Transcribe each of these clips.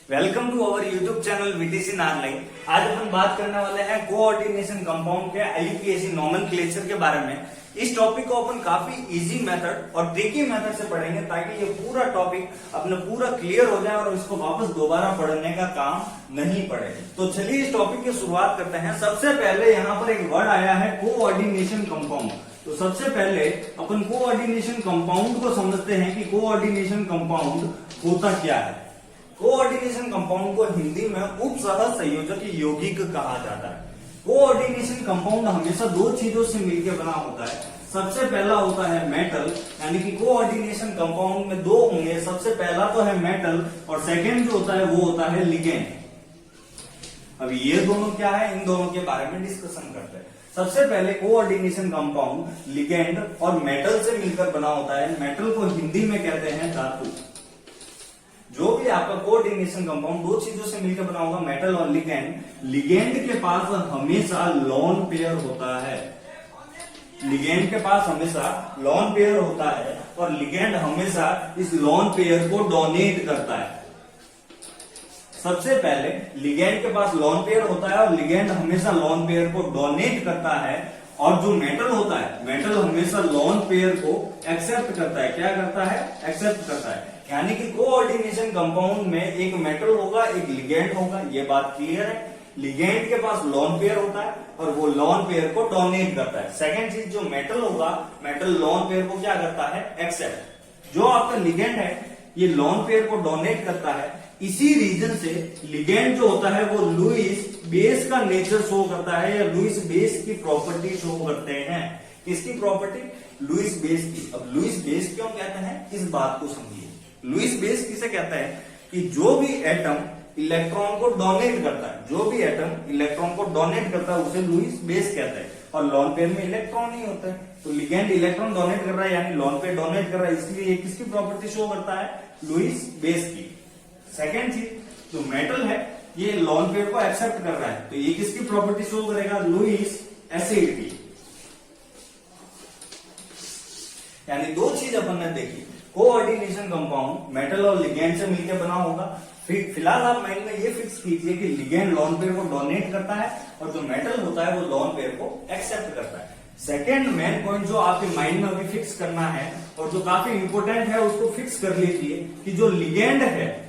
Welcome to our YouTube channel VTC Narlai. आज अपन बात करने वाले हैं कोऑर्डिनेशन कंपाउंड के आईयूपीएसी नोमेनक्लेचर के बारे में। इस टॉपिक को अपन काफी इजी मेथड और ट्रिकी मेथड से पढ़ेंगे ताकि ये पूरा टॉपिक अपने पूरा क्लियर हो जाए और इसको वापस दोबारा पढ़ने का काम नहीं पड़े। तो चलिए इस टॉपिक की शुरुआत करते हैं। सबसे पहले यहाँ पर एक वर्ड आया है कोऑर्डिनेशन कंपाउंड। तो सबसे पहले अपन कोऑर्डिनेशन कंपाउंड को समझते हैं कि कोऑर्डिनेशन कंपाउंड होता क्या है। कोऑर्डिनेशन कंपाउंड को हिंदी में उपसह संयोजक यौगिक कहा जाता है। कोऑर्डिनेशन कंपाउंड हमेशा दो चीजों से मिलकर बना होता है। सबसे पहला होता है मेटल, यानी कि कोऑर्डिनेशन कंपाउंड में दो होंगे। सबसे पहला तो है मेटल और सेकेंड जो होता है वो होता है लिगेंड। अब ये दोनों क्या है, इन दोनों के बारे में डिस्कशन करते हैं। सबसे पहले कोऑर्डिनेशन कंपाउंड लिगेंड और मेटल से मिलकर बना होता है। मेटल को हिंदी में कहते हैं धातु। जो भी आपका कोऑर्डिनेशन कंपाउंड दो चीजों से मिलकर बना होगा, मेटल और लिगेंड। लिगेंड के पास हमेशा लोन पेयर होता है। लिगेंड के पास हमेशा लोन पेयर होता है और लिगेंड हमेशा इस लोन पेयर को डोनेट करता है। सबसे पहले लिगेंड के पास लोन पेयर होता है और लिगेंड हमेशा लोन पेयर को डोनेट करता है। और जो मेटल होता है, मेटल हमेशा लोन पेयर को एक्सेप्ट करता है। क्या करता है? एक्सेप्ट करता है। यानी कि कोऑर्डिनेशन कंपाउंड में एक मेटल होगा, एक लिगेंड होगा। ये बात क्लियर है। लिगेंड के पास लोन पेयर होता है और वो लोन पेयर को डोनेट करता है। सेकेंड चीज, जो मेटल होगा, मेटल लोन पेयर को क्या करता है? एक्सेप्ट। जो आपका लिगेंड है ये लोन पेयर को डोनेट करता है। इसी रीजन से लिगेंड जो होता है वो लुईस बेस का नेचर शो करता है या लुईस बेस की प्रॉपर्टी शो करते हैं। किसकी प्रॉपर्टी? लुईस बेस की। अब लुईस बेस क्यों कहते हैं, इस बात को समझिए। लुईस बेस किसे कहता है कि जो भी एटम इलेक्ट्रॉन को डोनेट करता है, जो भी एटम इलेक्ट्रॉन को डोनेट करता है उसे लुईस बेस कहता है। और लोन पेयर में इलेक्ट्रॉन ही होता है, तो लिगेंड इलेक्ट्रॉन डोनेट कर रहा है यानी लोन पेयर डोनेट कर रहा है, इसलिए ये किसकी प्रॉपर्टी शो करता है? लुईस बेस की। सेकेंड चीज, जो मेटल है ये लोन पेयर को एक्सेप्ट कर रहा है, तो ये किसकी प्रॉपर्टी शो करेगा? लुईस एसिड की। यानी दो चीज अपन ने देखी। कोऑर्डिनेशन कंपाउंड मेटल और लिगेंड से मिलकर बना होगा। फिलहाल आप माइंड में ये फिक्स कीजिए कि लिगेंड लोन पेयर को डोनेट करता है और जो मेटल होता है वो लोन पेयर को एक्सेप्ट करता है। सेकेंड मेन पॉइंट जो आपके माइंड में अभी फिक्स करना है और जो काफी इंपोर्टेंट है उसको फिक्स कर लीजिए कि जो लिगेंड है,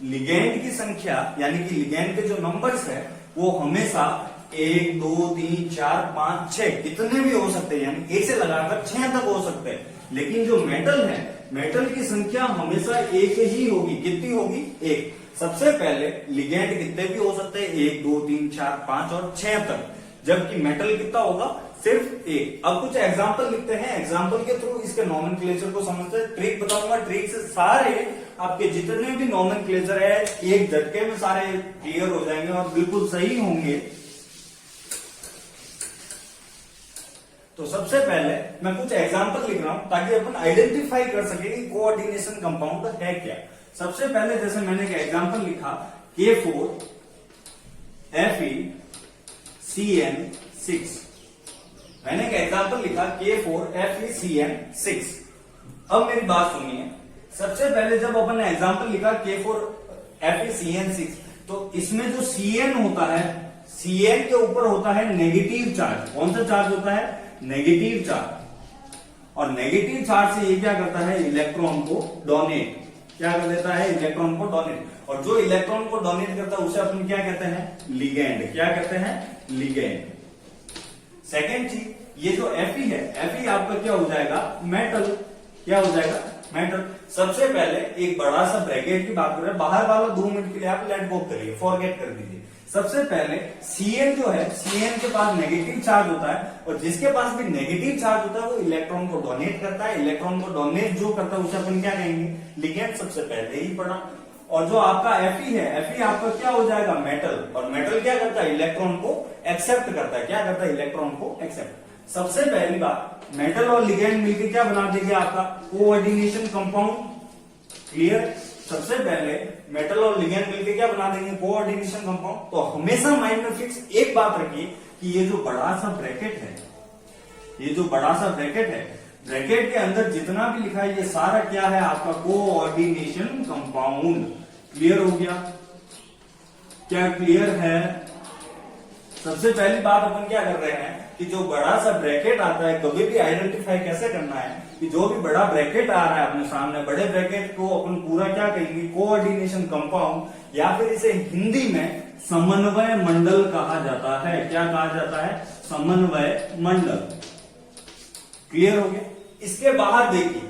लिगेंड की संख्या यानी कि लिगेंड के जो नंबर्स है वो हमेशा 1, 2, 3, 4, 5, 6 कितने भी हो सकते हैं, यानी 1 से लगाकर 6 तक हो सकते हैं। लेकिन जो मेटल है, मेटल की संख्या हमेशा एक ही होगी। कितनी होगी? 1। सबसे पहले लिगेंड कितने भी हो सकते हैं, 1, 2, 3, 4, 5 और 6 तक, जबकि मेटल कितना होगा? सिर्फ 1। अब कुछ एग्जाम्पल लिखते हैं, एग्जाम्पल के थ्रू इसके नोमेनक्लेचर को समझते हैं। ट्रिक बताऊंगा, ट्रिक से सारे आपके जितने भी नोमेनक्लेचर है एक झटके में सारे क्लियर हो जाएंगे और बिल्कुल सही होंगे। तो सबसे पहले मैं कुछ एग्जांपल लिख रहा हूं ताकि अपन आइडेंटिफाई कर सके कि कोऑर्डिनेशन कंपाउंड है क्या। सबसे पहले जैसे मैंने एक एग्जांपल लिखा K4 FeCN6। मैंने एक एग्जांपल लिखा K4 FeCN6। अब मेरी बात सुनिए। सबसे पहले जब अपन ने एग्जांपल लिखा K4 FeCN6 तो इसमें जो Cn होता है, Cn के ऊपर होता है नेगेटिव चार्ज। कौन सा चार्ज होता है? Negative charge. और नेगेटिव चार्ज से ये क्या करता है? इलेक्ट्रॉन को डोनेट। क्या कर देता है? इलेक्ट्रॉन को डोनेट। और जो इलेक्ट्रॉन को डोनेट करता है उसे अपन क्या कहते हैं? लिगेंड। क्या कहते हैं? लिगेंड। सेकेंड चीज, ये जो Fe है, Fe आपका क्या हो जाएगा? मेटल। क्या हो जाएगा? मेटल। सबसे पहले एक बड़ा सा ब्रैकेट की बात कर रहे हैं, बाहर वाला 2 मिनट के लिए आप लेट गो करिए, फॉरगेट कर दीजिए। सबसे पहले Cn जो है, Cn के पास नेगेटिव चार्ज होता है और जिसके पास भी नेगेटिव चार्ज होता है वो इलेक्ट्रॉन को डोनेट करता है। इलेक्ट्रॉन को डोनेट जो करता है उसे अपन क्या कहेंगे? लिगेंड। सबसे पहले ही पढ़ा। और जो आपका Fe है, Fe आपका क्या हो जाएगा? मेटल। और मेटल क्या करता है? इलेक्ट्रॉन को एक्सेप्ट करता है। क्या करता है? इलेक्ट्रॉन को एक्सेप्ट। सबसे पहली बात, मेटल और लिगेंड मिलकर क्या बना देंगे? आपका कोऑर्डिनेशन कंपाउंड। क्लियर? सबसे पहले मेटल और लिगेंड मिलकर क्या बना देंगे? Coordination compound. तो हमेशा माइंड में फिक्स एक बात रखिए कि ये जो बड़ा सा ब्रैकेट है, ये जो बड़ा सा ब्रैकेट है ब्रैकेट के अंदर जितना भी लिखा है ये सारा क्या है आपका कोऑर्डिनेशन कंपाउंड। क्लियर हो गया? क्या क्लियर है? सबसे पहली बात अपन क्या कर रहे हैं कि जो बड़ा सा ब्रैकेट आता है कभी भी आइडेंटिफाई कैसे करना है कि जो भी बड़ा ब्रैकेट आ रहा है अपने सामने, बड़े ब्रैकेट को अपन पूरा क्या कहेंगे कोऑर्डिनेशन कंपाउंड, या फिर इसे हिंदी में समन्वय मंडल कहा जाता है। क्या कहा जाता है? समन्वय मंडल। क्लियर हो गया? इसके बाहर देखिए,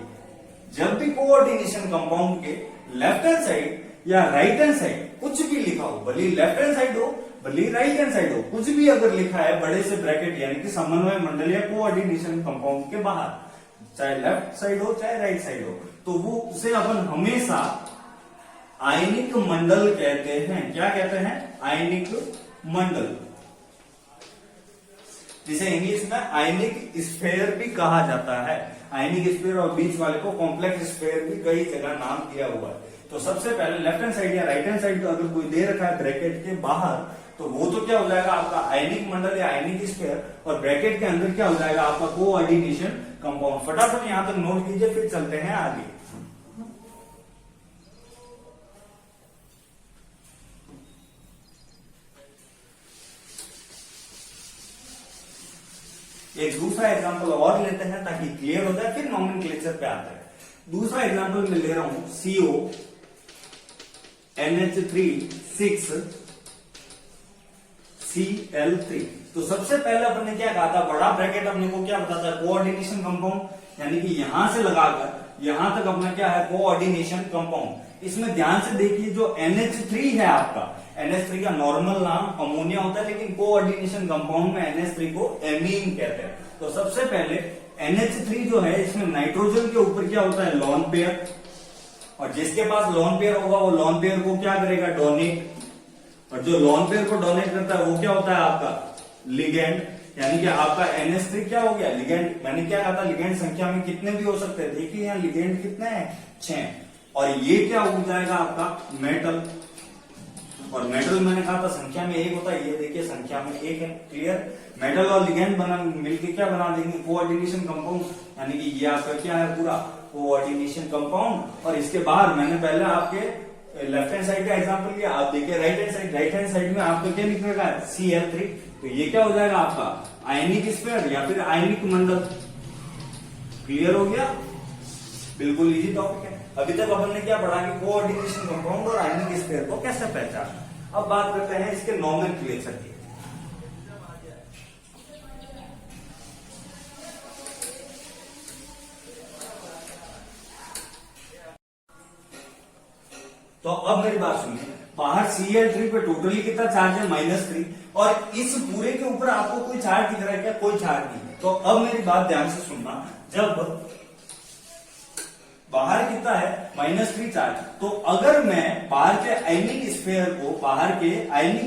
जब भी कोऑर्डिनेशन कंपाउंड के लेफ्ट हैंड साइड या राइट हैंड साइड कुछ भी लिखा हो, भले लेफ्ट हैंड साइड हो भले राइट हैंड साइड हो, कुछ भी अगर लिखा है बड़े से ब्रैकेट यानी कि समन्वय मंडल या कोऑर्डिनेशन कंपाउंड के बाहर, चाहे लेफ्ट साइड हो चाहे राइट साइड हो, तो वो उसे अपन हमेशा आयनिक मंडल कहते हैं। क्या कहते हैं? आयनिक मंडल, जिसे इंग्लिश में आयनिक स्फेयर भी कहा जाता है। आयनिक स्फेयर और बीच वाले को कॉम्प्लेक्स स्फेयर भी कई जगह नाम दिया हुआ है। तो सबसे पहले लेफ्ट हैंड साइड या राइट हैंड साइड अगर कोई दे रखा है ब्रैकेट के बाहर, तो वो तो क्या हो जाएगा आपका आयनिक मंडल या आयनिक स्फेयर, और ब्रैकेट के अंदर क्या हो जाएगा आपका कोऑर्डिनेशन कंपाउंड। फटाफट यहां तक नोट कीजिए, फिर चलते हैं आगे। एक दूसरा एग्जांपल और लेते हैं ताकि क्लियर हो जाए, फिर नॉमेनक्लेचर पे आते हैं। दूसरा एग्जांपल मैं ले रहा हूं CO NH3 6 Cl3। तो सबसे पहले अपन ने क्या कहा था, बड़ा ब्रैकेट अपने को क्या बताता है कोऑर्डिनेशन कंपाउंड, यानी कि यहां से लगाकर यहां तक अपना क्या है कोऑर्डिनेशन कंपाउंड। इसमें ध्यान से देखिए, जो NH3 है आपका, NH3 का नॉर्मल नाम अमोनिया होता है, लेकिन कोऑर्डिनेशन कंपाउंड में NH3 को एमीन कहते हैं। तो सबसे पहले NH3 जो है इसमें नाइट्रोजन के ऊपर क्या होता है लोन पेयर, और जिसके पास लोन पेयर होगा वो लोन पेयर को क्या करेगा डोनेट, और जो लोन पेयर को डोनेट करता है वो क्या होता है आपका लिगेंड, यानी कि आपका NH3 क्या हो गया लिगेंड। मैंने क्या कहा था लिगेंड संख्या में कितने भी हो सकते हैं, देखिए यहाँ लिगेंड कितने हैं 6, और ये क्या हो जाएगा आपका मेटल, और मेटल मैंने कहा था संख्या में एक होता है, ये देखिए संख्या में एक है। क्लियर? मेटल और लिगेंड बना मिलके क्या बना देंगे कोऑर्डिनेशन कंपाउंड, यानी कि ये आपका क्या है पूरा कोऑर्डिनेशन कंपाउंड। और इसके बाद मैंने पहले आपके लेफ्ट हैंड साइड का एग्जांपल लिया, आप देखिए राइट हैंड साइड में आपको क्या लिख रखा है Cl3, तो ये क्या हो जाएगा आपका आयनिक स्फीयर या फिर आयनिक मंडल। क्लियर हो गया? बिल्कुल इजी टॉपिक है। अभी तक अपन ने क्या पढ़ा कि कोऑर्डिनेशन कंपाउंड और आयनिक स्फीयर को कैसे पहचानना। अब बात करते हैं इसके नॉमेनक्लेचर की। तो अब मेरी बात सुनिए, बाहर Cl3 पे टोटली कितना चार्ज है -3, और इस पूरे के ऊपर आपको कोई चार्ज दिख रहा है क्या? कोई चार्ज नहीं है। तो अब मेरी बात ध्यान से सुनना, जब बाहर कितना है -3 चार्ज, तो अगर मैं बाहर के आयनिक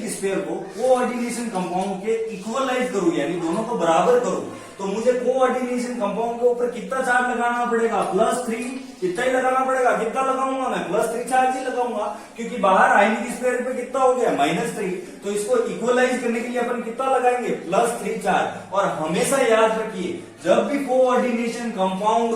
स्फीयर को कोऑर्डिनेशन कंपाउंड के इक्वलाइज करूं, यानी दोनों को बराबर करूं, तो मुझे कोऑर्डिनेशन कंपाउंड के ऊपर कितना चार्ज लगाना पड़ेगा +3, इतना ही लगाना पड़ेगा। कितना लगाऊंगा मैं? +3 चार्ज ही लगाऊंगा, क्योंकि बाहर आयनिक स्फीयर पे कितना हो गया -3, तो इसको इक्वलाइज करने के लिए अपन कितना लगाएंगे +3 चार्ज। और हमेशा याद रखिए, जब भी कोऑर्डिनेशन कंपाउंड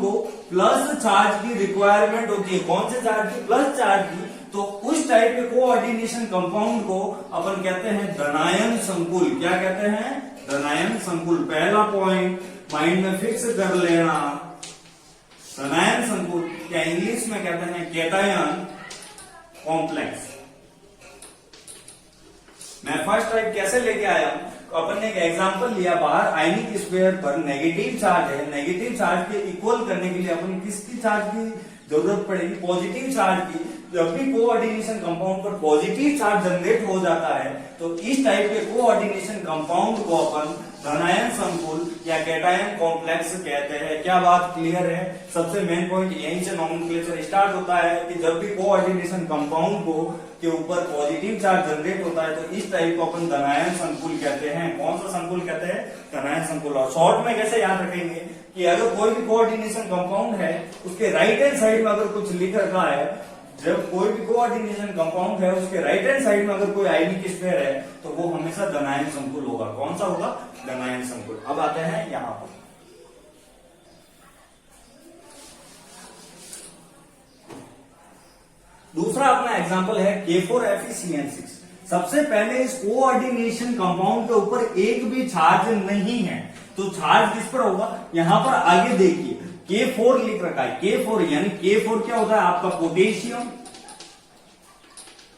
को प्लस चार्ज की रिक्वायरमेंट होती है, कौन से चार्ज की? प्लस चार्ज की, तो उस टाइप के कोऑर्डिनेशन कंपाउंड को अपन कहते हैं धनायन संकुल। क्या कहते हैं? धनायन संकुल। पहला पॉइंट माइंड में फिक्स कर लेना, धनायन संकुल या इंग्लिश में कहते हैं कैटायन कॉम्प्लेक्स। मैं फर्स्ट टाइप कैसे लेके आया, अपन ने एक एग्जांपल लिया, बाहर आयनिक स्फीयर पर नेगेटिव चार्ज है, नेगेटिव चार्ज के इक्वल करने के लिए अपन किसकी चार्ज की जरूरत पड़ेगी? पॉजिटिव चार्ज की। जब भी कोऑर्डिनेशन कंपाउंड पर पॉजिटिव चार्ज जनरेट हो जाता है, तो इस टाइप के कोऑर्डिनेशन कंपाउंड को अपन धनायन संकुल या कैटायन कॉम्प्लेक्स कहते हैं। क्या बात क्लियर है? सबसे मेन पॉइंट यहीं से नॉमेनक्लेचर स्टार्ट होता है कि जब भी कोऑर्डिनेशन कंपाउंड को के ऊपर पॉजिटिव चार्ज जनरेट होता है, तो इस टाइप को अपन धनायन संकुल कहते हैं। कौन सा संकुल कहते हैं? धनायन संकुल। और शॉर्ट में कैसे याद रखेंगे कि अगर कोई भी कोऑर्डिनेशन कंपाउंड है, उसके राइट हैंड साइड में अगर कुछ लिख रखा है जब कोई भी कोऑर्डिनेशन कंपाउंड है उसके राइट हैंड साइड में अगर कोई आयनिक स्फीयर है तो वो हमेशा धनायन संकुल होगा। कौन सा होगा? धनायन संकुल। अब आते हैं यहां पर, दूसरा अपना एग्जांपल है K4FeCN6। सबसे पहले इस कोऑर्डिनेशन कंपाउंड के ऊपर एक भी चार्ज नहीं है, तो चार्ज किस पर होगा? यहां पर आगे देखिए K4 लिख रखा है, K4 यानी K4 क्या होता है? आपका पोटेशियम।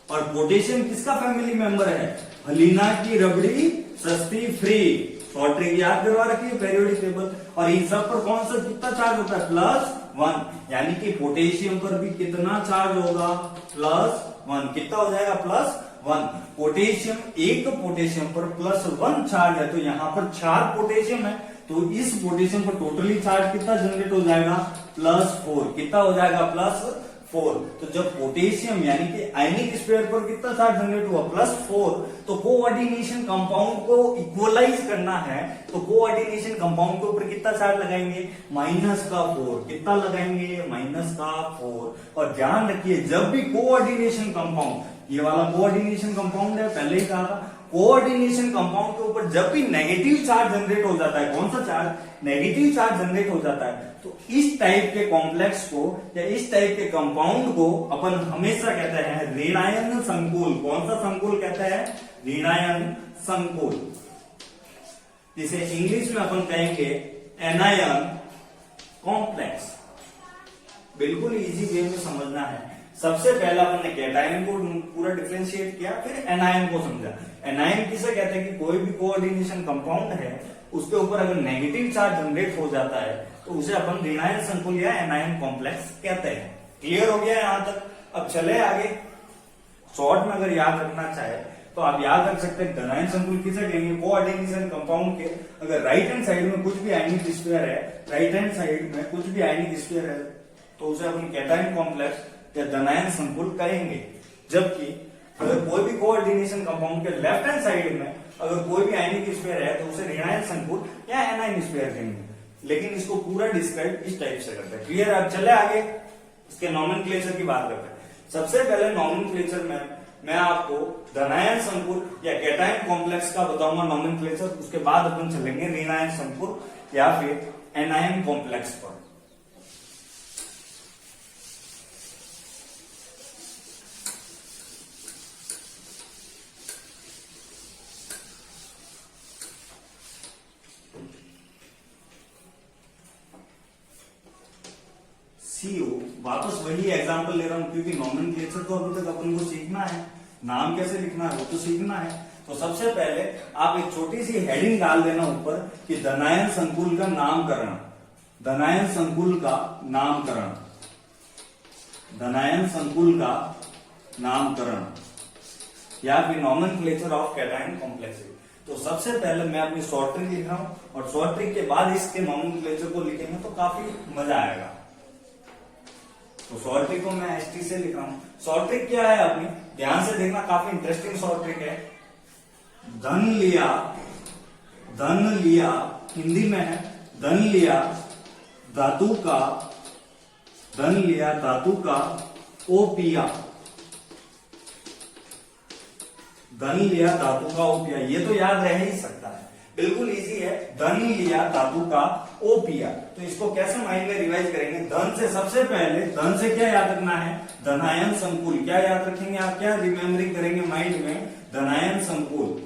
और पोटेशियम किसका फैमिली मेंबर है? हलीना की रबड़ी सस्ती फ्री। शॉर्ट ट्रिक याद करवा रखिए पेरियोडिक टेबल। और इन सब पर कौन सा कितना चार्ज होता है? +1। यानी कि पोटेशियम पर भी कितना चार्ज होगा? +1। कितना हो जाएगा? +1। पोटेशियम, एक पोटेशियम पर +1 चार्ज है, तो यहां पर 4 पोटेशियम है, तो इस पोटेशियम पर टोटली चार्ज कितना जनरेट हो जाएगा? +4। कितना हो जाएगा? +4। तो जब पोटेशियम यानी कि आयनिक स्फीयर पर कितना चार्ज जनरेट हुआ? +4। तो कोऑर्डिनेशन कंपाउंड को इक्वलाइज करना है, तो कोऑर्डिनेशन कंपाउंड के ऊपर कितना चार्ज लगाएंगे? -4। कितना लगाएंगे? -4। और ध्यान रखिए जब भी कोऑर्डिनेशन कंपाउंड, ये वाला कोऑर्डिनेशन कंपाउंड है, पहले ही कहा था, कोऑर्डिनेशन कंपाउंड के ऊपर जब भी नेगेटिव चार्ज जनरेट हो जाता है, कौन सा चार्ज? नेगेटिव चार्ज जनरेट हो जाता है, तो इस टाइप के कॉम्प्लेक्स को या इस टाइप के कंपाउंड को अपन हमेशा कहते हैं ऋणायन संकुल। कौन सा संकुल कहते हैं? ऋणायन संकुल। जिसे इंग्लिश में अपन कहेंगे एनायन कॉम्प्लेक्स। बिल्कुल इजी वे में समझना है। सबसे पहला अपन ने कैटायन को पूरा डिफरेंशिएट किया, फिर एनायन को समझा। एनायन किसे कहते हैं? कि कोई भी कोऑर्डिनेशन कंपाउंड है उसके ऊपर अगर नेगेटिव चार्ज जनरेट हो जाता है तो उसे अपन ऋणायन संकुल या एनायन कॉम्प्लेक्स कहते हैं। क्लियर हो गया यहां तक? अब चले आगे। शॉर्ट में अगर याद रखना चाहे तो आप याद रख सकते हैं धनायन संकुल किसे कहेंगे? कोऑर्डिनेशन कंपाउंड के अगर राइट हैंड साइड में कुछ भी आयनिक स्फीयर है, राइट हैंड साइड में कुछ भी आयनिक स्फीयर है, तो उसे अपन कैटायन कॉम्प्लेक्स या धनायन संकुल कहेंगे। जबकि अगर कोई भी कोऑर्डिनेशन कंपाउंड के लेफ्ट हैंड साइड में अगर कोई भी आयनिक स्फीयर है तो उसे ऋणायन संकुल या एनायन स्फीयर कहेंगे। लेकिन इसको पूरा डिस्क्राइब इस टाइप से करते हैं। क्लियर? अब चले आगे इसके नॉमेनक्लेचर की बात करते हैं। सबसे पहले नॉमेनक्लेचर में मैं आपको धनायन संकुल या कैटायन कॉम्प्लेक्स का बताऊंगा नॉमेनक्लेचर, उसके बाद अपन चलेंगे ऋणायन संकुल या फिर एनायन कॉम्प्लेक्स पर। CO वापस वही एग्जांपल ले रहा हूं क्योंकि नॉमेनक्लेचर तो अभी तक अपन को सीखना है, नाम कैसे लिखना है वो तो सीखना है। तो सबसे पहले आप एक छोटी सी हेडिंग डाल देना ऊपर कि धनायन संकुल का नामकरण, धनायन संकुल का नामकरण, धनायन संकुल का नामकरण या फिर नॉमेनक्लेचर ऑफ कैटायन कॉम्प्लेक्स। तो सबसे पहले मैं अपनी शॉर्ट ट्रिक लिख रहा हूं और शॉर्ट ट्रिक के बाद इसके नॉमेनक्लेचर को लिखेंगे तो काफी मजा आएगा। तो शॉर्ट ट्रिक को मैं ST से लिख रहा हूं। शॉर्ट ट्रिक क्या है अपनी? ध्यान से देखना, काफी इंटरेस्टिंग शॉर्ट ट्रिक है। धन लिया, धन लिया, हिंदी में है धन लिया धातु का, धन लिया धातु का ओ पिया, धन लिया धातु का ओ पिया। ये तो याद रह ही सकता है, बिल्कुल इजी है। धन लिया धातु का ओ पिया, तो इसको कैसे माइंड में रिवाइज करेंगे? धन से सबसे पहले, धन से क्या याद रखना है? धनायन संकुल। क्या याद रखेंगे आप? क्या रिमेम्बरिंग करेंगे माइंड में? धनायन संकुल।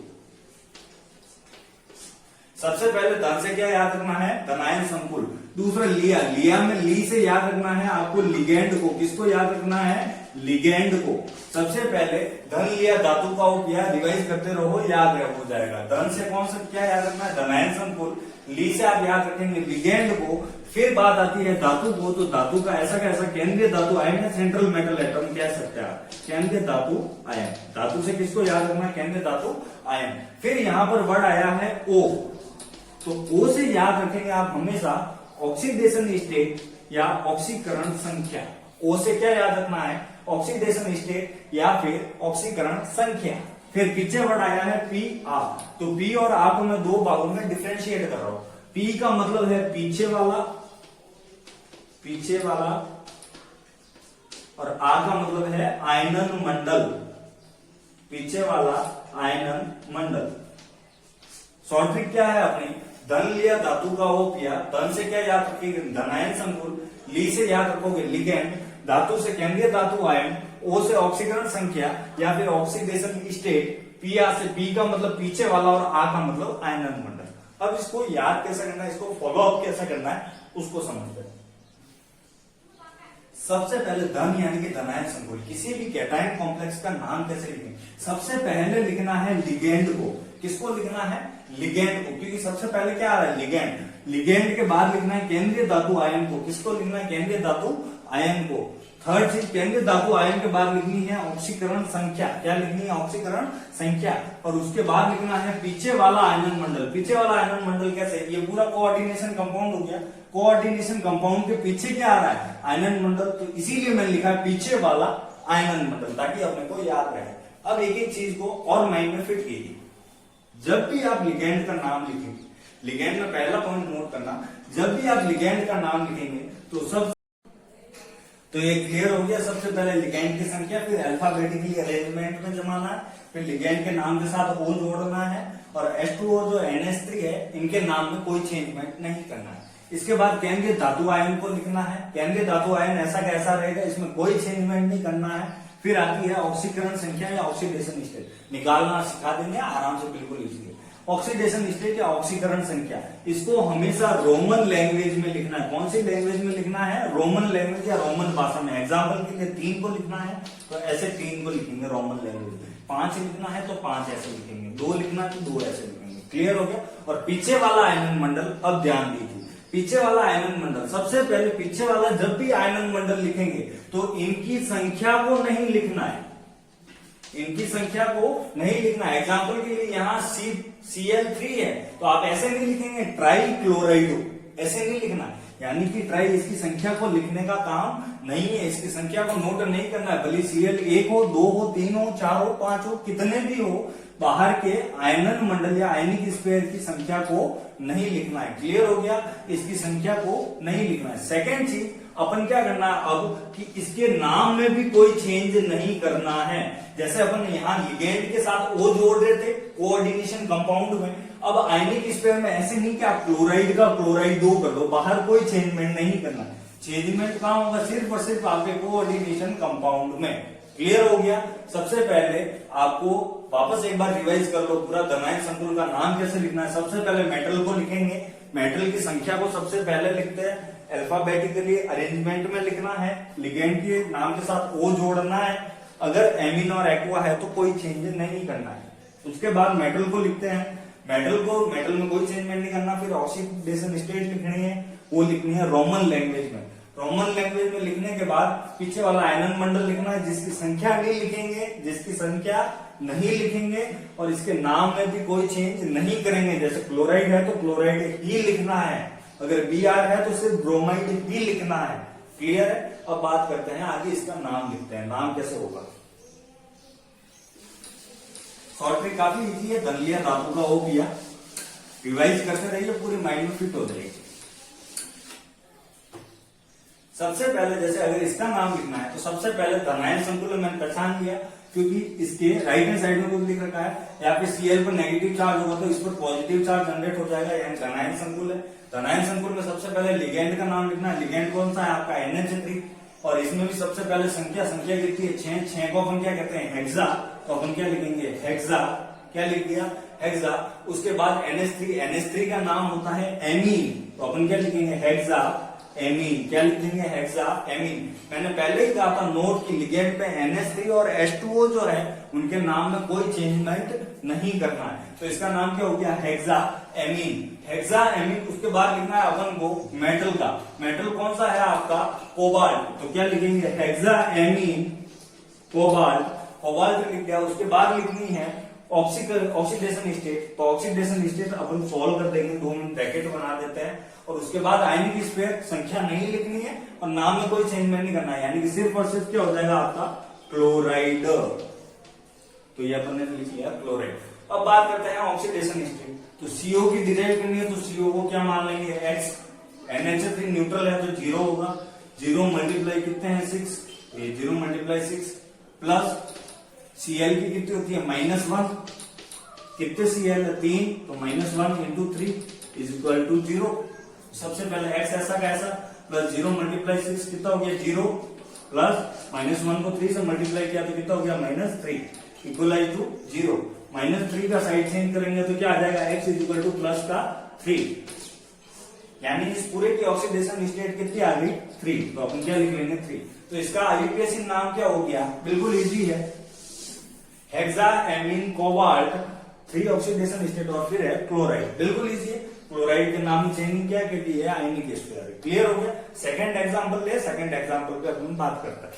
सबसे पहले धन से क्या याद रखना है? धनायन संकुल। दूसरा लिया, लिया में ली से याद रखना है आपको लिगेंड को। किसको याद रखना है? लिगेंड को। सबसे पहले धन लिया धातु का ओ पिया, रिवाइज करते रहो, याद हो जाएगा। धन से कौन सा क्या याद रखना है? धनायन संकुल। ली से आप याद रखेंगे लिगेंड को। फिर बात आती है धातु को, तो धातु का ऐसा कैसा केंद्रीय धातु आयन है, सेंट्रल मेटल एटम कह सकते हैं आप, केंद्रीय धातु आयन। धातु से किसको याद रखना है? केंद्रीय धातु आयन। फिर यहां पर वर्ड आया है ओ, तो ओ से याद रखेंगे आप हमेशा ऑक्सीडेशन स्टेट या ऑक्सीकरण संख्या। ओ से क्या याद रखना है? ऑक्सीडेशन स्टेट या फिर ऑक्सीकरण संख्या। फिर पीछे वर्ड आया है पी आ, तो पी और आ को मैं दो भागों में डिफरेंशिएट कर रहा हूं। पी का मतलब है पीछे वाला, पीछे वाला, और आ का मतलब है आयनन मंडल, पीछे वाला आयनन मंडल। शॉर्ट ट्रिक क्या है अपनी, धन लिया धातु का ओ पिया, धन से क्या याद रखोगे धनायन संकुल, ली से याद रखोगे लिगेंड, धातु से केंद्रीय धातु आयन, ओ से ऑक्सीकरण संख्या या फिर ऑक्सीडेशन स्टेट, पी आ से पी का मतलब पीछे वाला और आ का मतलब आयनन मंडल। अब इसको याद कैसे करना है, इसको फॉलो अप कैसे करना है उसको समझते हैं। सबसे पहले धन यानी कि धनायन संकुल, किसी भी कैटायन कॉम्प्लेक्स का नाम कैसे लिखेंगे, सबसे पहले लिखना है लिगेंड को। किसको लिखना है, लिगेंड को, क्योंकि सबसे पहले क्या आ रहा है लिगेंड। लिगेंड के बाद लिखना है केंद्रीय धातु आयन को। किसको लिखना है, केंद्रीय धातु आयन को। थर्ड चीज, केंद्रीय धातु आयन के बाद लिखनी है ऑक्सीकरण संख्या। क्या लिखनी है, ऑक्सीकरण संख्या। और उसके बाद लिखना है पीछे वाला आयनन मंडल। पीछे वाला आयनन मंडल कैसे, ये पूरा कोऑर्डिनेशन कंपाउंड हो गया। कोऑर्डिनेशन कंपाउंड के पीछे क्या आ रहा है, आयनन मंडल, तो इसीलिए मैंने लिखा है पीछे वाला आयनन मंडल, ताकि अपने को याद रहे। अब एक एक चीज को और माइंड में फिट कीजिए। जब भी आप लिगेंड का नाम लिखेंगे, लिगेंड में पहला पॉइंट नोट करना, जब भी आप लिगेंड का नाम लिखेंगे तो ये क्लियर हो गया। सबसे पहले लिगेंड की संख्या, फिर अल्फाबेटिकली अरेंजमेंट में जमाना है, फिर लिगेंड के नाम के साथ O जोड़ना है, और H2O जो NH3 है इनके नाम में कोई चेंजमेंट नहीं करना है। इसके बाद केंद्रीय धातु आयन को लिखना है। केंद्रीय धातु आयन ऐसा कैसा रहेगा, इसमें कोई चेंजमेंट नहीं करना है। फिर आती है ऑक्सीकरण संख्या या ऑक्सीडेशन स्टेट, निकालना सिखा देंगे आराम से, बिल्कुल इजीली। ऑक्सीडेशन स्टेट या ऑक्सीकरण संख्या, इसको हमेशा रोमन लैंग्वेज में लिखना है। कौन सी लैंग्वेज में लिखना है, रोमन लैंग्वेज या रोमन भाषा में। एग्जाम्पल के लिए 3 को लिखना है तो ऐसे 3 को लिखेंगे रोमन लैंग्वेज में, 5 लिखना है तो 5 ऐसे लिखेंगे, 2 लिखना है तो 2 ऐसे लिखेंगे। क्लियर हो गया। और पीछे वाला आयनन मंडल, अब ध्यान दीजिए, पीछे वाला आयनन मंडल, सबसे पहले पीछे वाला जब भी आयनन मंडल लिखेंगे तो इनकी संख्या को नहीं लिखना है, इनकी संख्या को नहीं लिखना है। एग्जाम्पल के लिए यहाँ Cl3 है तो आप ऐसे नहीं लिखेंगे ट्राई क्लोराइडो, ऐसे नहीं लिखना है। यानी कि ट्राई, इसकी संख्या को लिखने का काम नहीं है, इसकी संख्या को नोट नहीं करना है। भले Cl1 हो, 2 हो, 3 हो, 4 हो, 5 हो, कितने भी हो, बाहर के आयनन मंडल या आयनिक स्पेयर की संख्या को नहीं लिखना है। क्लियर हो गया, इसकी संख्या को नहीं लिखना है। सेकेंड चीज, अपन क्या करना है अब कि इसके नाम में भी कोई चेंज नहीं करना है। जैसे अपन यहाँ लिगेंड के साथ O जोड़ रहे थे कोऑर्डिनेशन कंपाउंड में, अब आयनिक स्पेयर में ऐसे नहीं कि आप क्लोराइड का क्लोराइड 2 कर दो, बाहर कोई चेंजमेंट नहीं करना है। चेंजमेंट कहाँ होगा, सिर्फ और सिर्फ आपके कोऑर्डिनेशन कंपाउंड में। क्लियर हो गया। सबसे पहले आपको वापस एक बार रिवाइज कर लो पूरा धनायन संकुल का नाम कैसे लिखना है। सबसे पहले मेटल को लिखेंगे, मेटल की संख्या को सबसे पहले लिखते हैं, अल्फाबेटिकली अरेंजमेंट में लिखना है, लिगेंड के नाम के साथ O जोड़ना है, अगर एमिन और एक्वा है तो कोई चेंज नहीं करना है। उसके बाद मेटल को लिखते हैं, मेटल में कोई चेंजमेंट नहीं करना। फिर ऑक्सीडेशन स्टेट लिखनी है, वो लिखनी है रोमन लैंग्वेज में। रोमन लैंग्वेज में लिखने के बाद पीछे वाला आयनन मंडल लिखना है, जिसकी संख्या नहीं लिखेंगे, जिसकी संख्या नहीं लिखेंगे, और इसके नाम में भी कोई चेंज नहीं करेंगे। जैसे क्लोराइड है तो क्लोराइड ही लिखना है, अगर Br है तो सिर्फ ब्रोमाइड ही लिखना है। क्लियर है। अब बात करते हैं आगे, इसका नाम लिखते हैं। नाम कैसे होगा, शॉर्ट ट्रिक काफी इजी है, धन लिया धातु का O किया, रिवाइज करते रहिए, पूरी माइंड में फिट हो जाएगी। सबसे पहले जैसे अगर इसका नाम लिखना है तो सबसे पहले धनायन संकुल मैंने पहचान लिया, क्योंकि इसके राइट हैंड साइड में कुछ लिख रखा है, यहाँ पे Cl पर नेगेटिव चार्ज होगा तो इस पर पॉजिटिव चार्ज जनरेट हो जाएगा, यानी धनायन संकुल है। धनायन संकुल में सबसे पहले लिगेंड का नाम लिखना है। लिगेंड कौन सा है, आपका NH3, और इसमें भी सबसे पहले संख्या कितनी है, 6 को अपन क्या कहते हैं, हेक्सा, तो अपन क्या लिखेंगे, हेक्सा। क्या लिख दिया, हेक्सा। उसके बाद NH3 का नाम होता है एमीन, तो अपन क्या लिखेंगे, हेक्सा एमीन। क्या लिखेंगे, हेक्सा एमीन। मैंने पहले ही कहा था नोट की लिगेंड पे NH3 और H2O जो है उनके नाम में कोई चेंजमेंट नहीं करना है, तो इसका नाम क्या हो गया, हेक्सा एमीन। Hexa amine. उसके बाद लिखना है अपन को मेटल का, मेटल कौन सा है आपका, कोबाल्ट, तो क्या लिखेंगे, हेक्सा एमीन कोबाल्ट, कोबाल्ट लिख दिया। उसके बाद लिखनी है ऑक्सीडेशन स्टेट, तो ऑक्सीडेशन स्टेट अपन सॉल्व कर देंगे, 2 मिनट ब्रैकेट बना देते हैं। और उसके बाद आयनिक स्पेयर, संख्या नहीं लिखनी है और नाम में कोई चेंजमेंट नहीं करना है, यानी कि सिर्फ और सिर्फ क्या हो जाएगा आपका, क्लोराइड। तो ये अपन ने लिख लिया क्लोराइड। अब बात करते हैं ऑक्सीडेशन स्टेट, तो CO की डिराइव करनी है तो CO को क्या मान लेंगे, X। NH3 न्यूट्रल है तो 0 होगा, 0 मल्टीप्लाई कितने हैं, 6, ये 0 मल्टीप्लाई 6 प्लस Cl की कितनी होती है -1, कितने Cl है 3, तो -1 इंटू 3 इज इक्वल टू 0। सबसे पहले x ऐसा का ऐसा प्लस 0 मल्टीप्लाई 6 कितना हो गया 0 प्लस -1 को 3 से मल्टीप्लाई किया तो कितना हो गया -3 इक्वलाइज टू 0। -3 का साइड चेंज करेंगे तो क्या आ जाएगा x is equal to plus का 3, यानी इस पूरे की ऑक्सीडेशन स्टेट कितनी आ गई 3, तो अपन क्या लिख लेंगे 3। तो इसका आईयूपीएसी नाम क्या हो गया, बिल्कुल इजी है, हेक्साएमीन कोबाल्ट 3 ऑक्सीडेशन स्टेट और फिर है क्लोराइड, बिल्कुल इजी है। क्लोराइड के नाम चेंज किया क्योंकि ये आयनिक स्फीयर है। क्लियर हो गया। सेकंड एग्जांपल ले, सेकंड एग्जांपल पे अपन बात करते हैं।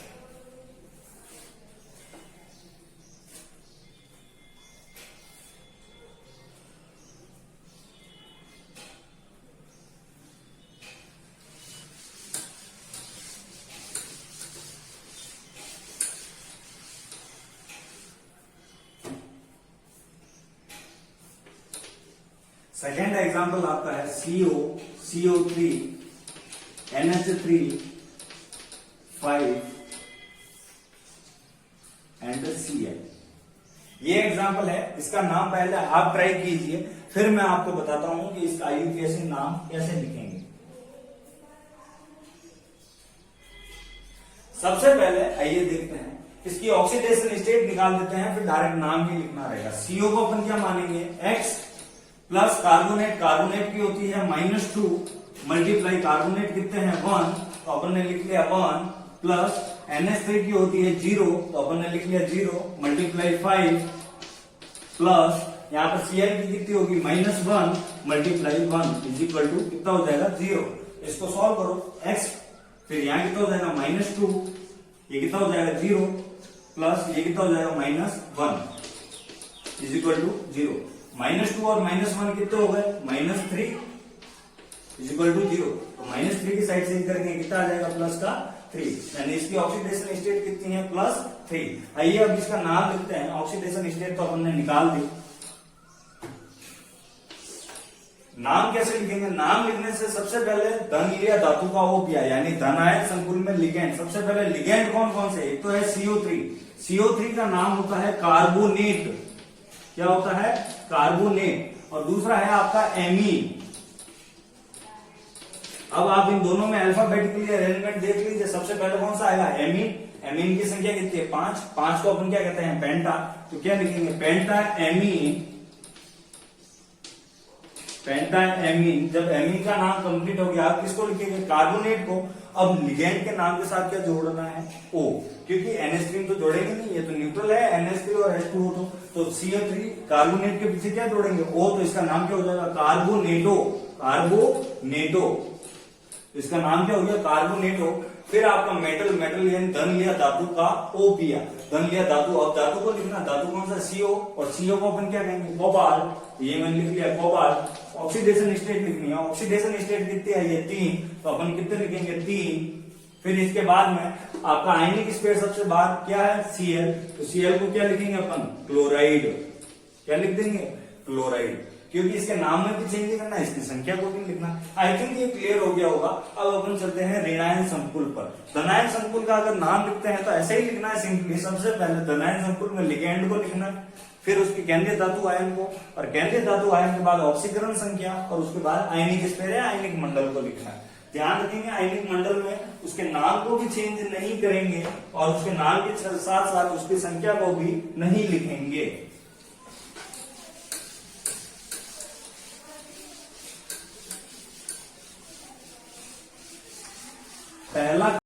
सेकेंड एग्जाम्पल आपका है CO3 NH3 5 एंड Cl। ये एग्जाम्पल है, इसका नाम पहले आप ट्राई कीजिए, फिर मैं आपको बताता हूं कि इसका आईयूपीएसी नाम कैसे लिखेंगे। सबसे पहले आइए देखते हैं, इसकी ऑक्सीडेशन स्टेट निकाल देते हैं, फिर डायरेक्ट नाम ही लिखना रहेगा। CO को अपन क्या मानेंगे X प्लस कार्बोनेट, कार्बोनेट की होती है -2 मल्टीप्लाई कार्बोनेट कितने हैं 1, तो अपन ने लिख लिया 1 प्लस NH3 की होती है 0, तो अपन ने लिख लिया 0 मल्टीप्लाई 5 प्लस यहाँ पर Cl की कितनी होगी -1 मल्टीप्लाई 1 इज इक्वल टू कितना हो जाएगा 0। इसको सॉल्व करो x, फिर यहाँ कितना हो जाएगा -2, ये कितना हो जाएगा 0 प्लस ये कितना हो जाएगा -1 इज इक्वल टू 0। -2 और -1 कितने हो गए -3 इज इक्वल टू 0, तो -3 की साइड चेंज करके कितना आ जाएगा प्लस का 3, यानी इसकी ऑक्सीडेशन स्टेट कितनी है +3। आइए अब इसका नाम लिखते हैं। ऑक्सीडेशन स्टेट तो हमने निकाल दी, नाम कैसे लिखेंगे। नाम लिखने से सबसे पहले धन लिया धातु का O पिया, यानी धनायन संकुल में लिगेंड। सबसे पहले लिगेंड कौन कौन से, एक तो है CO3 का नाम होता है कार्बोनेट, क्या होता है कार्बोनेट, और दूसरा है आपका एमीन। अब आप इन दोनों में अल्फाबेटिकली अरेंजमेंट देख लीजिए। सबसे पहले कौन सा आएगा एमीन, एमीन की संख्या कितनी है 5 को अपन क्या कहते हैं पेंटा, तो क्या लिखेंगे पेंटा एमीन। जब एमीन का नाम कंप्लीट हो गया, आप किसको लिखेंगे कार्बोनेट को। अब लिगेंड के नाम के साथ क्या जोड़ना है O, क्योंकि NH3 तो जोड़ेंगे नहीं, ये तो न्यूट्रल है NH3 और H2O2, तो CO3 कार्बोनेट के पीछे क्या जोड़ेंगे O, तो इसका नाम क्या हो जाएगा कार्बोनेटो। इसका नाम क्या हो गया कार्बोनेटो। फिर आपका मेटल यानी धन लिया धातु का O पिया, धन लिया धातु। अब धातु को लिखना, धातु कौन सा CO, और CO को अपन क्या कहेंगे कोबाल्ट, ये मैंने लिख लिया कोबाल्ट। ऑक्सीडेशन स्टेट लिखनी है, ऑक्सीडेशन स्टेट कितनी है ये 3, तो अपन कितने लिखेंगे 3। फिर इसके बाद में आपका आयनिक स्पेयर सबसे बाहर क्या है Cl, तो Cl को क्या लिखेंगे अपन क्लोराइड, क्या लिख देंगे क्लोराइड, क्योंकि इसके नाम में भी चेंज नहीं करना, इसकी संख्या को भी लिखना। आई थिंक ये क्लियर हो गया होगा। अब अपन चलते हैं ऋणायन संकुल पर। धनायन संकुल का अगर नाम लिखते हैं तो ऐसे ही लिखना है सिंपली। सबसे पहले धनायन संकुल में लिगेंड को लिखना, फिर उसकी केंद्रीय धातु आयन को, और केंद्रीय धातु आयन के बाद ऑक्सीकरण संख्या, और उसके बाद आयनिक स्पेयर या आयनिक मंडल को लिखना है। ध्यान रखेंगे आयनिक मंडल में उसके नाम को भी चेंज नहीं करेंगे, और उसके नाम के साथ साथ उसकी संख्या को भी नहीं लिखेंगे। पहला,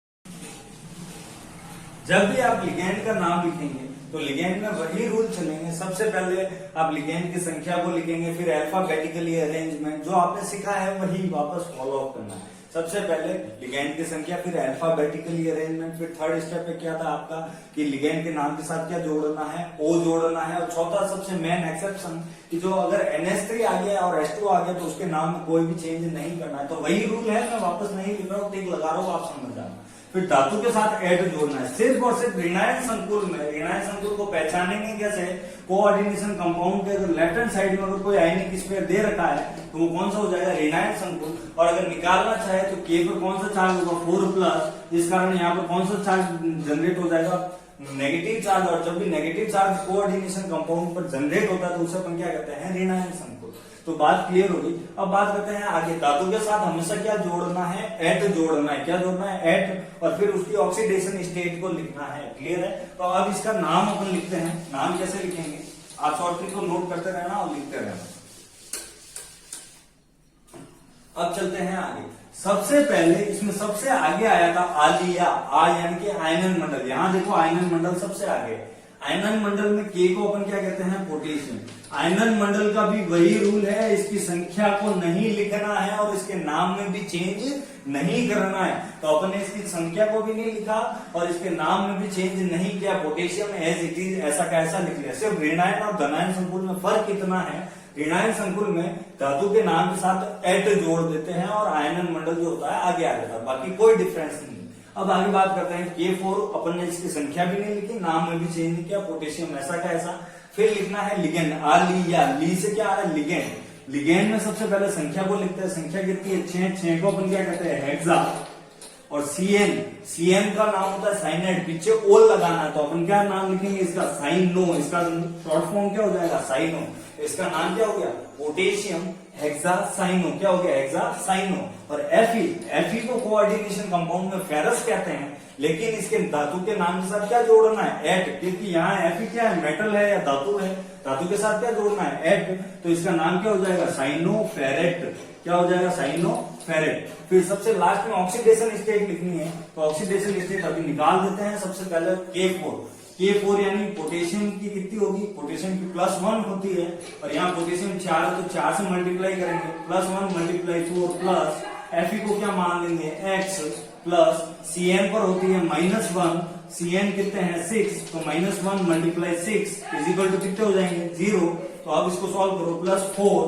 जब भी आप लिगेंड का नाम लिखेंगे तो लिगेंड में वही रूल चलेंगे। सबसे पहले आप लिगेंड की संख्या को लिखेंगे, फिर अल्फाबेटिकली अरेंजमेंट जो आपने सीखा है वही वापस फॉलो अप करना है। सबसे पहले लिगेंड की संख्या, फिर अल्फाबेटिकली अरेंजमेंट, फिर थर्ड स्टेप पे क्या था आपका कि लिगेंड के नाम के साथ क्या जोड़ना है O जोड़ना है, और चौथा सबसे मेन एक्सेप्शन कि जो अगर NH3 आ गया और H2 आ गया तो उसके नाम में कोई भी चेंज नहीं करना है। तो वही रूल है, मैं वापस नहीं लिख रहा हूँ, टिक लगा रहा हूँ, आप समझ जाना। फिर धातु के साथ एट जोड़ना है। सिर्फ और सिर्फ ऋणायन संकुल में, ऋणायन संकुल को पहचानेंगे कैसे, कोऑर्डिनेशन कंपाउंड के अगर लेफ्ट हैंड साइड में अगर कोई आयनिक स्फीयर दे रखा है तो वो कौन सा हो जाएगा, ऋणायन संकुल। और अगर निकालना चाहे तो के पर कौन सा चार्ज होगा, 4+, इस कारण यहाँ पर कौन सा चार्ज जनरेट हो जाएगा, नेगेटिव चार्ज। और जब भी नेगेटिव चार्ज कोऑर्डिनेशन कंपाउंड पर जनरेट होता है तो उसे अपन क्या कहते हैं, ऋणायन संकुल। तो बात क्लियर होगी। अब बात करते हैं आगे, धातु के साथ हमेशा क्या जोड़ना है, एट जोड़ना है। क्या जोड़ना है, एट, और फिर उसकी ऑक्सीडेशन स्टेट को लिखना है। क्लियर है। तो अब इसका नाम अपन लिखते हैं। नाम कैसे लिखेंगे, आप शॉर्टकट को नोट करते रहना और लिखते रहना। अब चलते हैं आगे। सबसे पहले इसमें सबसे आगे आया था आलिया, आ यानी कि आयनन मंडल। यहां देखो आयनन मंडल सबसे आगे। आयनन मंडल में के को अपन क्या कहते हैं, पोटेशियम। आयनन मंडल का भी वही रूल है, इसकी संख्या को नहीं लिखना है और इसके नाम में भी चेंज नहीं करना है। तो अपन ने इसकी संख्या को भी नहीं लिखा और इसके नाम में भी चेंज नहीं किया, पोटेशियम एज इट इज ऐसा कैसा लिख लिया। सिर्फ ऋणायन और धनायन संकुल में फर्क इतना है, ऋणायन संकुल में धातु के नाम के साथ एट जोड़ देते हैं और आयनन मंडल जो होता है आगे आ जाता है, बाकी कोई डिफरेंस नहीं। अब आगे बात करते हैं K4, अपन ने इसकी संख्या भी नहीं लिखी, नाम में भी चेंज नहीं किया, पोटेशियम ऐसा का ऐसा। फिर लिखना है लिगेंड, आलिया, ली से क्या आ रहा है, लिगेंड। लिगेंड में सबसे पहले संख्या को लिखते हैं, संख्या कितनी है, 6 को अपन क्या कहते हैं, हेक्सा। और CN का नाम होता है साइनाइड, पीछे ओल लगाना है तो अपन क्या नाम लिखेंगे इसका, साइनो। इसका शॉर्ट फॉर्म क्या हो जाएगा, साइनो। इसका नाम क्या हो गया, पोटेशियम हेक्सासाइनो। क्या हो गया, हेक्सासाइनो। और Fe को कोऑर्डिनेशन कंपाउंड में फेरस कहते हैं, लेकिन इसके धातु के नाम के साथ क्या जोड़ना है, एट, क्योंकि यहाँ Fe क्या है, मेटल है या धातु है, धातु के साथ क्या जोड़ना है, एट। तो इसका नाम क्या हो जाएगा, साइनोफेरेट। क्या हो जाएगा, साइनोफेरेट। फिर सबसे लास्ट में ऑक्सीडेशन स्टेट लिखनी है, तो ऑक्सीडेशन स्टेट अभी निकाल देते हैं। सबसे पहले K4 यानी पोटेशियम की कितनी होगी, पोटेशियम की +1 होती है, और यहाँ पोटेशियम 4 है तो 4 से मल्टीप्लाई करेंगे, +1 × 4 प्लस Fe को क्या मान लेंगे, x, प्लस Cn पर होती है -1, Cn कितने हैं 6, तो -1 × 6 इजिकल टू कितने हो जाएंगे, 0। तो अब इसको सॉल्व करो, +4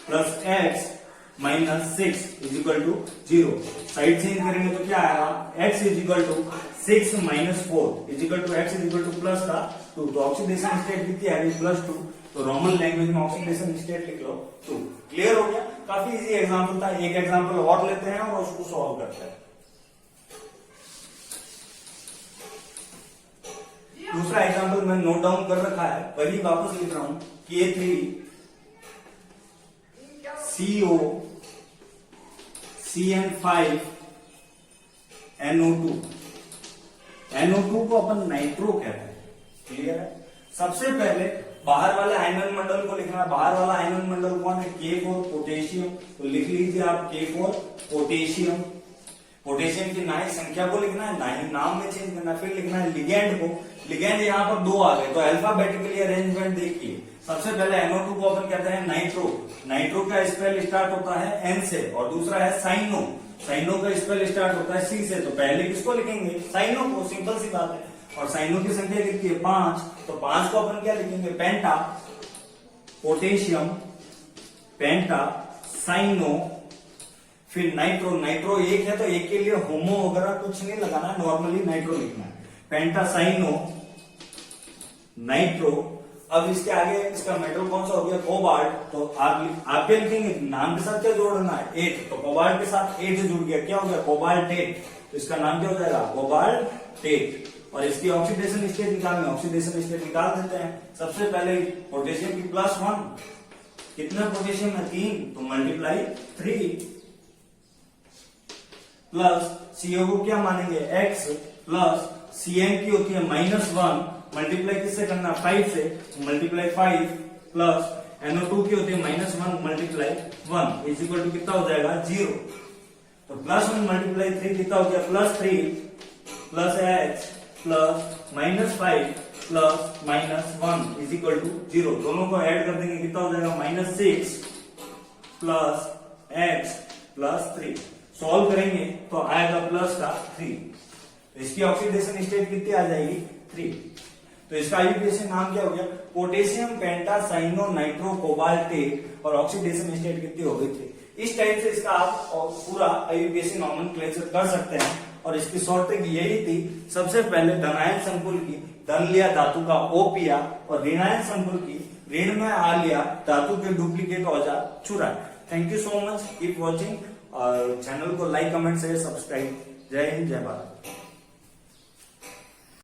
plus x -6 is equal to 0। Side change करेंगे तो क्या आएगा, x is equal to 6 - 4 is equal to x is equal to plus का 2। तो ऑक्सीडेशन स्टेट कितनी आ रही, +2। तो रोमन लैंग्वेज में ऑक्सीडेशन स्टेट लिख लो 2। क्लियर हो गया। काफी इजी एग्जांपल था। एक एग्जांपल और लेते हैं और उसको सॉल्व करते हैं। दूसरा एग्जांपल मैं नोट डाउन कर रखा है, वही वापस लिख रहा हूं, K3 CO CN5 NO2। NO2 को अपन नाइट्रो कहते हैं। क्लियर है। सबसे पहले बाहर वाले आयनन मंडल को लिखना है। बाहर वाला आयनन मंडल कौन है, K4 पोटेशियम। तो लिख लीजिए आप K4 पोटेशियम। पोटेशियम की ना ही संख्या को लिखना है, ना ही नाम में चेंज करना है। फिर लिखना है लिगेंड को। लिगेंड यहाँ पर 2 आ गए, तो अल्फाबेटिकली अरेंजमेंट देखिए। सबसे पहले NO2 को अपन कहते हैं नाइट्रो। नाइट्रो का स्पेल स्टार्ट होता है N से, और दूसरा है साइनो। साइनो का स्पेल स्टार्ट होता है C से। तो पहले किसको लिखेंगे, साइनो को, सिंपल सी बात है। और साइनो की संख्या कितनी है, 5। तो 5 को अपन क्या लिखेंगे, पेंटा, पोटेशियम, पेंटा, साइनो। फिर नाइट्रो, नाइट्रो 1 है तो 1 के लिए होमो वगैरह कुछ नहीं लगाना है, नॉर्मली नाइट्रो लिखना है। पेंटा साइनो नाइट्रो। अब इसके आगे इसका मेटल कौन सा हो गया, कोबाल्ट। तो आप क्या लिखेंगे, नाम के साथ क्या जोड़ना है, 8। तो कोबाल्ट के साथ 8 जुड़ गया, क्या हो गया, कोबाल्टेट। तो इसका नाम क्या हो जाएगा, कोबाल्टेट। और इसकी ऑक्सीडेशन स्टेट निकालनी, ऑक्सीडेशन स्टेट निकाल देते हैं। सबसे पहले पोटेशियम की +1, कितना पोटेशियम है, 3, तो मल्टीप्लाई 3, प्लस CO को क्या मानेंगे, x, प्लस Cn की होती है -1, मल्टीप्लाई किससे करना, 5 से, मल्टीप्लाई 5, प्लस NO2 की होती है -1 मल्टीप्लाई 1 इज इक्वल टू कितना हो जाएगा, 0। तो +1 मल्टीप्लाई 3 कितना हो गया, +3 plus x plus -5 plus -1 is equal to 0। दोनों को ऐड कर देंगे, कितना हो जाएगा, -6 प्लस x प्लस 3। सॉल्व करेंगे तो आएगा प्लस का 3। तो इसकी ऑक्सीडेशन स्टेट कितनी आ जाएगी, 3। तो इसका आईयूपीएसी नाम क्या हो गया, पोटेशियम पेंटा साइनो नाइट्रो कोबाल्टेट। और ऑक्सीडेशन स्टेट कितनी हो गई, 3। इस टाइप से इसका आप पूरा आईयूपीएसी नॉमेनक्लेचर कर सकते हैं। और इसकी शॉर्ट ट्रिक यही थी, सबसे पहले धनायन संकुल की धन लिया, धातु का ओ पिया, और ऋणायन संकुल की ऋण में आ लिया, धातु के डुप्लीकेट औजार चुराए। Thank you so much, keep watching, और चैनल को लाइक कमेंट शेयर सब्सक्राइब। जय हिंद, जय भारत।